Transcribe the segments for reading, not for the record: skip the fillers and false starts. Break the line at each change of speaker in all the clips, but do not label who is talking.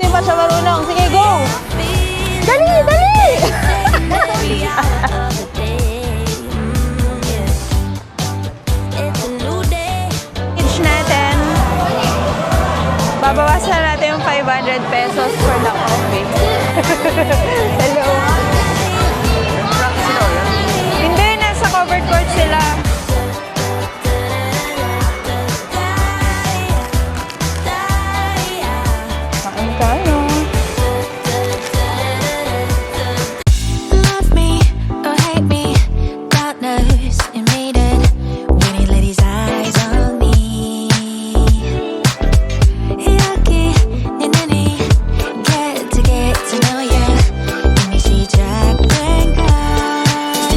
di pa siya marunong. Sige, go! Dali, dali! Age natin. Babawasan natin yung 500 pesos for the coffee. Hello. Hindi, nasa covered court sila. Saan tayo?
Love me or hate me, God knows you made it when he let his eyes on me. Yucky, nanny, get to know ya. Let me see Jack and God.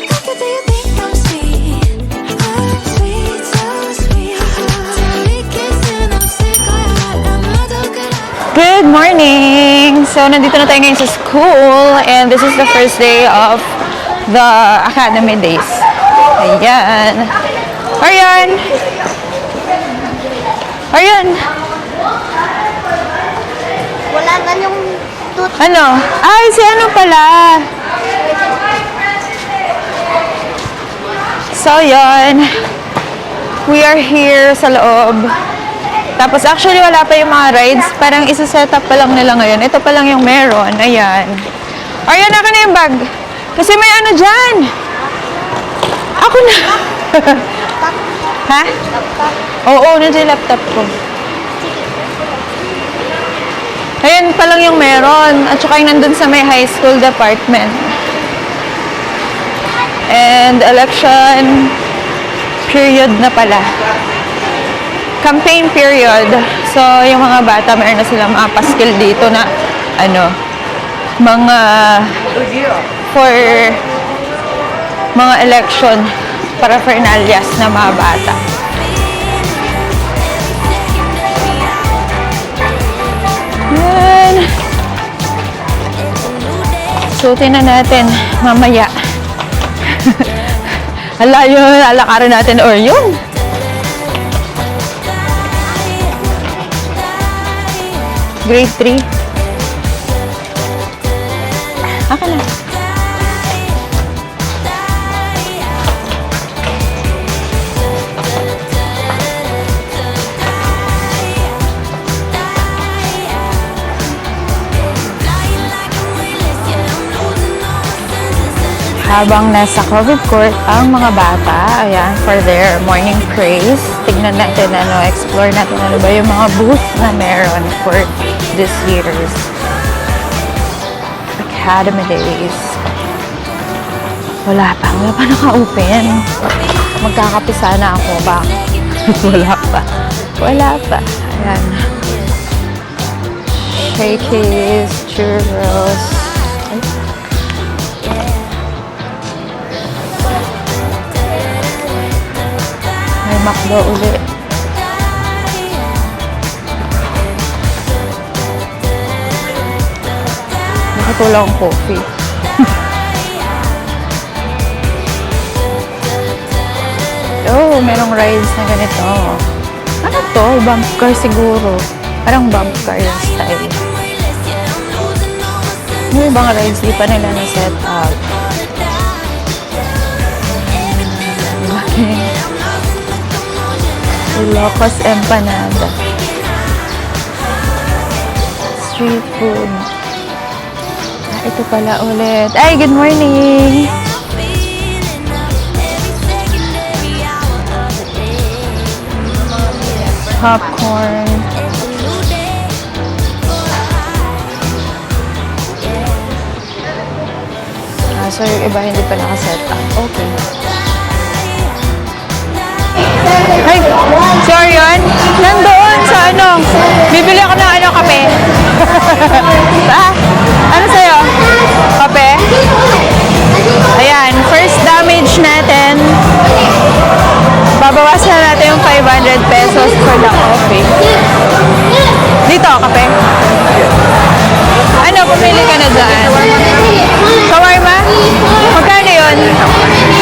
Look at you think I'm sweet, I'm sweet, so sweet. Take kiss and I'm sick of I'm not good.
Good morning! So, nandito na tayo ngayon sa school and this is the first day of the academy days. Ayan. Aryan! Aryan!
Wala na yung tooth.
Ano? Ay, si ano pala? So, yun. We are here sa loob. Tapos, actually, wala pa yung mga rides. Parang isa-set up pa lang nila ngayon. Ito pa lang yung meron. Ayan. Aryan, ako na yung bag. Kasi may ano dyan. Ako na. Ha? Oo, nandiyan yung laptop ko. Ayan pa lang yung meron. At saka yung nandun sa may high school department. And election period na pala. Campaign period. So, yung mga bata, mayroon na sila mga paskil dito na, ano, mga, for mga election, paraphernalias na mga bata. Yan. Suotin na natin mamaya. Hala, yun, lalakarin natin or yun. Grade 3. Aka na. Habang nasa COVID court ang mga bata, ayan, for their morning praise, tignan natin, explore natin ano ba yung mga booth na meron for this year's Academy Days. Wala pa naka-open. Magkakape sana ako ba? Wala pa. Ayan. Shakey's, churros. Ay. May McDo ulit. Ito lang coffee. Oh, merong rides na ganito. Ano to? Bump car siguro. Parang bump car yung style. Yung ibang rides, di pa nila na-set up. Okay. Ilocos Empanada. Street food. Ito pala ulit. Ay, good morning! Popcorn. So yung iba hindi pa nakaset up. Okay. Ay, sorry yun. Nandoon sa ano. Bibili ako ng ano, kape. Ano sa'yo? Kape? Ayan, first damage natin. Babawasan natin yung 500 pesos for the coffee. Dito, kape? Ano, pumili ka na dyan? Shawarma? Magkano yun?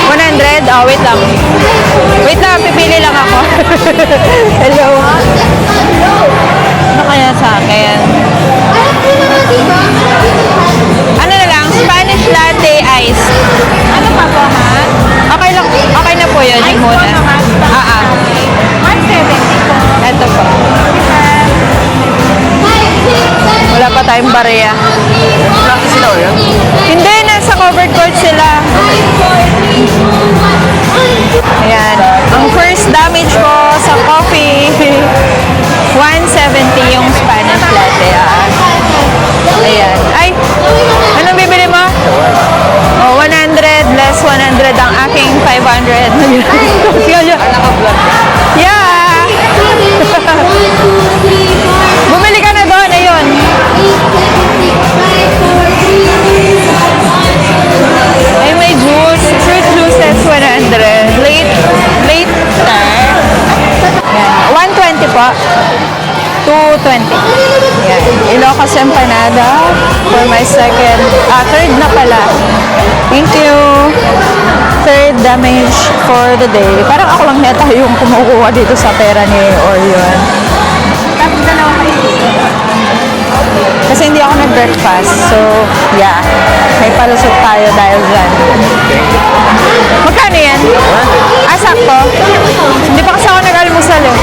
100? Oh, wait lang. Wait lang, pipili lang ako. Hello? Ano kaya sa akin? yun, yung muna. Ito po. Wala pa tayong barya.
Practice sila o yan?
Hindi, nasa covered court sila. Ayan. Ang first damage ko sa coffee, 170 yung Spanish latte. Ayan. Ay, anong bibili mo? Oh, 100 less 100 ang aking 500. Yeah! Bumili ka na doon, ayun. Ay, may juice. Fruit juices, 100. Later. Yan. 120 po. 220. Yan. Ilocos empanada for my third na pala. Thank you. Third damage for the day. Parang ako lang neta yung kumukuha dito sa pera ni Orion. Tapos dalawa kayo. Kasi hindi ako nag-breakfast. So, yeah. May palusot tayo dahil dyan. Magkano yan? Sakto. Hindi pa kasi ako nag-almusal eh.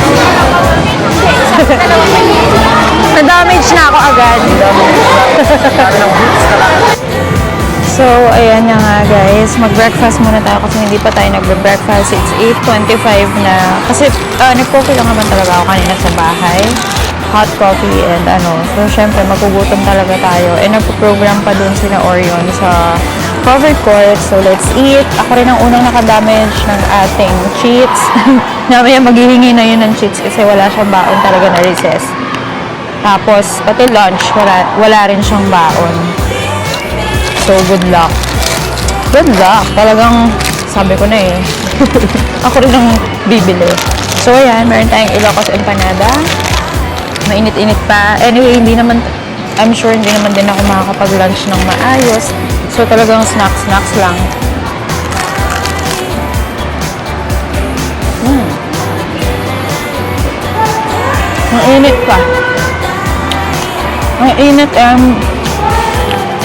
Na-damage na ako agad. So, ayan na nga guys. Mag-breakfast muna tayo kasi hindi pa tayo nag-breakfast. It's 8:25 na. Kasi nag-coffee lang naman talaga ako kanina sa bahay. Hot coffee and ano. So, syempre, magugutom talaga tayo. And nagpo-program pa dun sina Orion sa covered court. So, let's eat. Ako rin ang unang nakadamage ng ating cheats. Namaya maghihingi na yun ng cheats kasi wala siyang baon talaga na recess. Tapos, pati lunch, wala rin siyang baon. So, good luck. Good luck. Talagang, sabi ko na eh. Ako rin ang bibili. So, ayan. Meron tayong Ilocos empanada. Mainit-init pa. Anyway, hindi naman, I'm sure hindi naman din ako makakapag-lunch ng maayos. So, talagang snacks lang. Ang init pa. Ang init and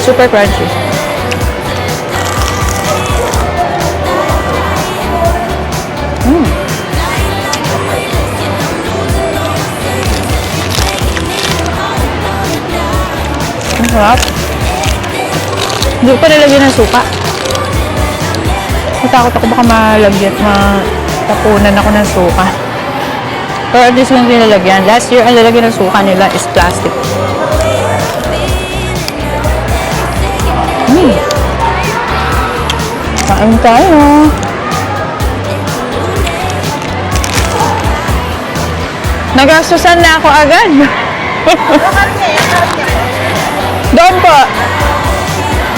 super crunchy. Ang sarap. Hindi ko pa nilagyan ng suka. Natakot ako baka matapunan ako ng suka. Pero at least lang nilalagyan. Last year, ang lalagyan ng suka nila is plastic. Kain tayo. Nagastusan na ako agad. Doon po.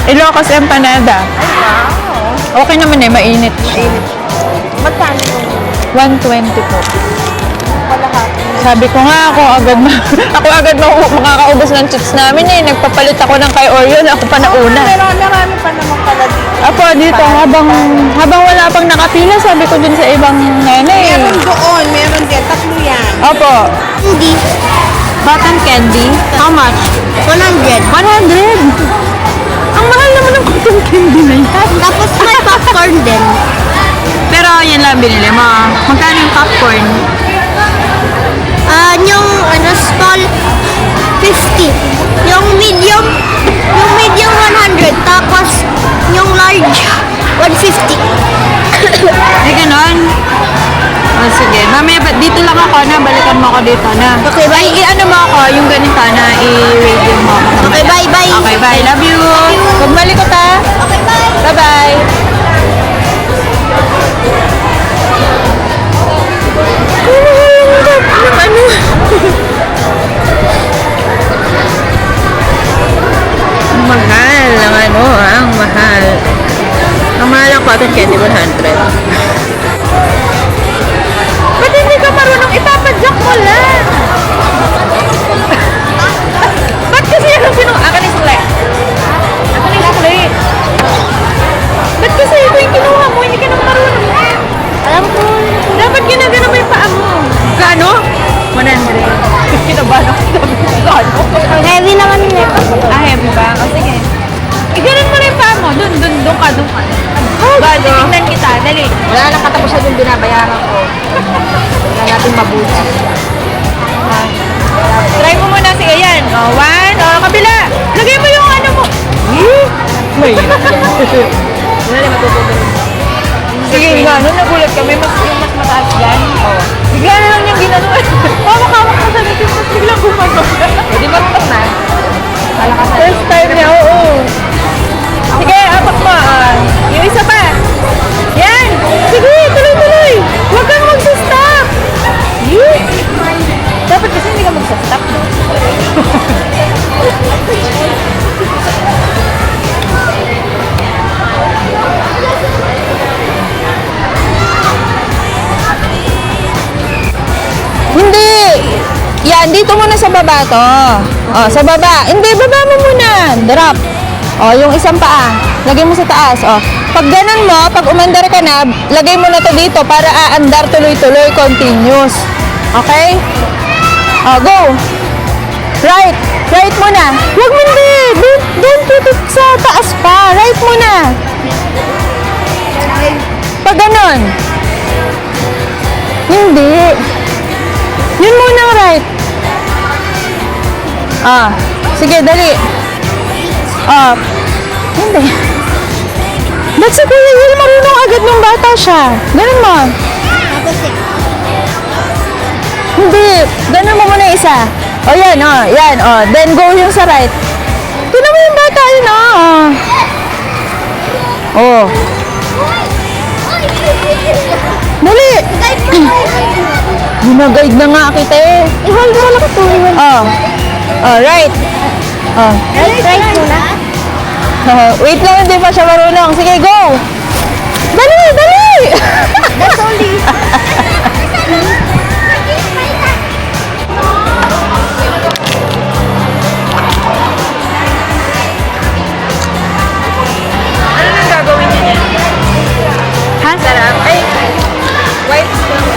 Ilocos empanada. Okay naman eh, mainit siya.
Magkano yung
120 po.
kalahati?
Sabi ko nga, ako agad makakaubos ng chips namin eh. Nagpapalit ako ng kay Orion, ako pa nauna.
Marami pa naman pala dito.
Apo, dito, habang wala pang nakapila, sabi ko dun sa ibang nanay.
Meron doon, meron din. Tatlo yan.
Opo.
Hindi.
Cotton candy. How much?
100.
100! Ang mahal naman ng cotton candy na yan.
Tapos may popcorn din.
Pero yan lang binili mo. Magkano yung popcorn?
Yung small 50. Yung medium 100. Tapos yung large 150.
Ay, ganon. O, sige. Mamaya, dito lang ako na. Balikan mo ako dito na.
Okay, bye.
Ay, ano mo ako, yung ganito na, i-radio mo ako.
Okay, bye, bye.
Okay, bye. Love you. Huwag malikot ha.
Okay, bye.
Bye-bye. Ang mahal ng ano, ang mahal. Ang mahal ng cotton candy, 100. Ba't hindi ka marunong ipapadyak mo lang? Ba't kasi yan ang akin yung sule? Akin yung sule. Ba't kasi ito yung kinuha mo? Hindi ka nang marunong.
Alam ko.
Dapat ginagano mo yung paa mo. Gano? 100. Kinabahan ako. Gano?
Heavy naman nila.
Heavy ba? O sige. Iganon mo na yung paa mo. Doon ka. Oh, titignan kita. dali.
Wala nang katapusan yung binabayaran ko. Wala natin mabuti.
Try mo muna. Sige, yan. Oh, one. Oh, kabila. Lagay mo yung ano mo.
Mahirap yan. Wala na matutulog.
Sige nga, nung nagulat kami, yung mas mataas yan. Oh. Bigla na lang yung ginanon. Hawak-hawak ka sa natin, mas biglang gumano.
Pwede marunong na. Palakasan.
First time niya, oo. Sige, apak mo. Yung isa pa. Yan. Sige, tuloy-tuloy. Huwag kang magsastop. Dapat kasi hindi ka magsastop. No? Hindi. Yan, dito muna sa baba to. Oh, sa baba. Hindi, baba mo muna. Drop. Oh, yung isang paa. Lagay mo sa taas. Oh. Pag ganun mo, pag umandar ka na, lagay mo na to dito para aandar tuloy-tuloy, continuous. Okay? Oh, go. Right. Right muna. Huwag mo hindi. Don't put it sa taas pa. Right muna. Pag ganun. Hindi. Yun muna ang right. Sige, dali. Hindi. Ba't si Kuya Will marunong agad nung bata siya? Ganun mo. Hindi. Ganun mo muna isa. Yan, yan, Then go yung sa right. Tignan mo yung bata yun, Dali. Ginaguide na nga kita eh.
I-hold mo lang ito.
Right.
Right muna.
Wait lang, hindi pa siya marunong. Sige, go! Dali, dali!
That's only.
Ano nang gagawin niya? Ha? Sarap. Ay, white spoon.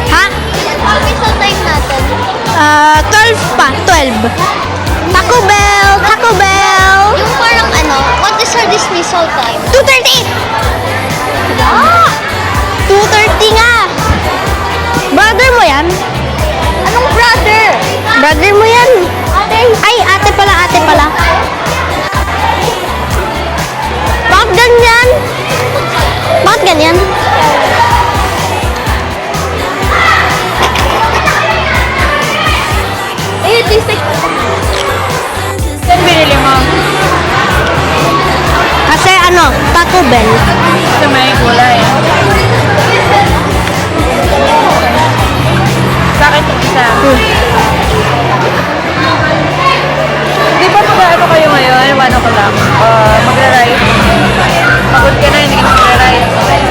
Ha? 12 pa. 12. Taco Bell! Taco Bell! Yung parang what is our dismissal time? 2:30! 2:30 nga! Brother mo yan? Anong brother? Brother mo yan. Ay, ate pala, ate pala. Bakit ganyan? Bakit ganyan?
Eh, tisik. Saan binili mo?
Kasi Taco Bell.
Sa may kulay. Sa akin yung isa. Di ba mag-ano kayo ngayon? 1 o'clock. Magra-ride. Pagod ka na, hindi ka magra-ride. Okay.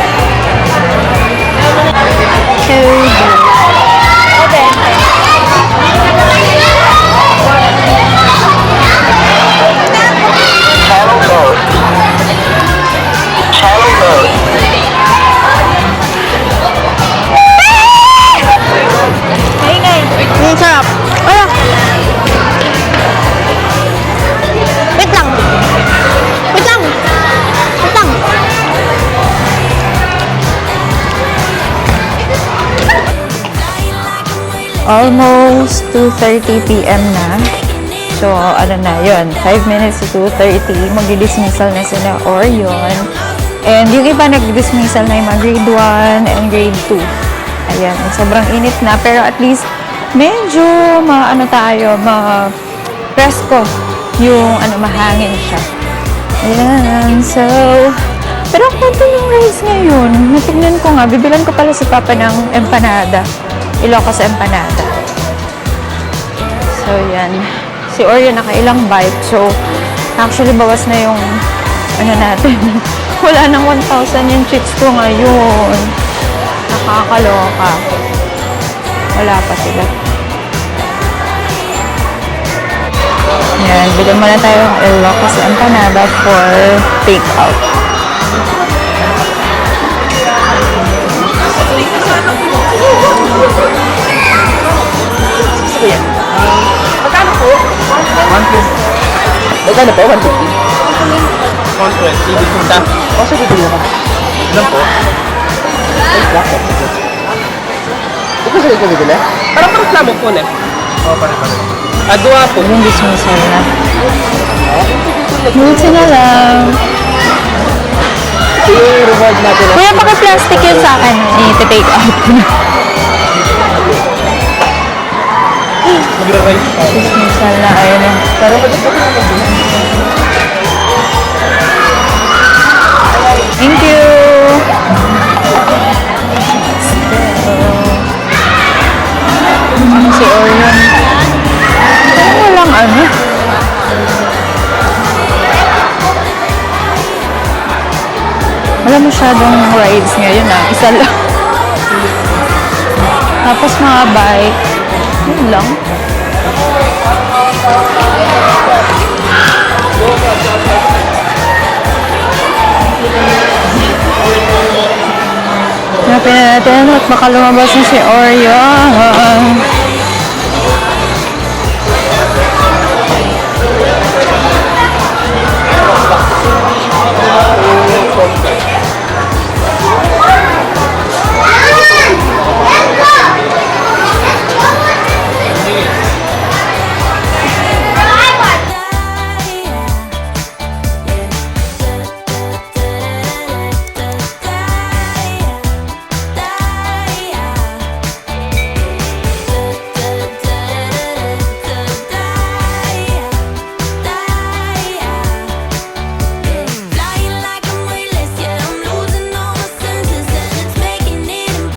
Ingay.
Ang sarap. Wait lang. Wait lang. Wait lang.
Almost 2:30 p.m. na. So, yun. 5 minutes to 2:30. Mag-dismissal na sila Orion. And yung iba nag-dismissal na yung mga grade 1 and grade 2. Ayan. Sobrang init na. Pero at least, medyo presko yung mahangin siya. Ayan. So, pero konti yung rice ngayon. Natignan ko nga. Bibilan ko pala si Papa ng empanada. Ilocos empanada. So, yan. Si Orion nakailang bite. So, actually, bawas na yung natin. Wala nang 1,000 yung chips ko ngayon. Nakakaloka. Wala pa sila. Yan, bilhin muna tayo ng Ilocos empanada for take-out.
Magkano po?
150. Magkano po? 150? 120. Ibig punta. O, sige, bigyan ka. Ilan po? Ay, bakit? Ito sa ikaw bibili?
Parang reklamo po na.
Oo, pare-pare.
Adwa po.
Yung dismissal na. Multi na lang.
Ito yung reward natin.
Kuya, paki-plastic yun sa akin. I-take out ko na.
Magra-rice pa.
Dismissal na. Ayun na.
Pero pwede pa rin naman.
Thank you! Si Orion. Parang walang ano. Wala masyadong rides ngayon ah. Isa lang. Tapos mga bike. Yun lang. Hanapin na natin at baka lumabas na si Orion.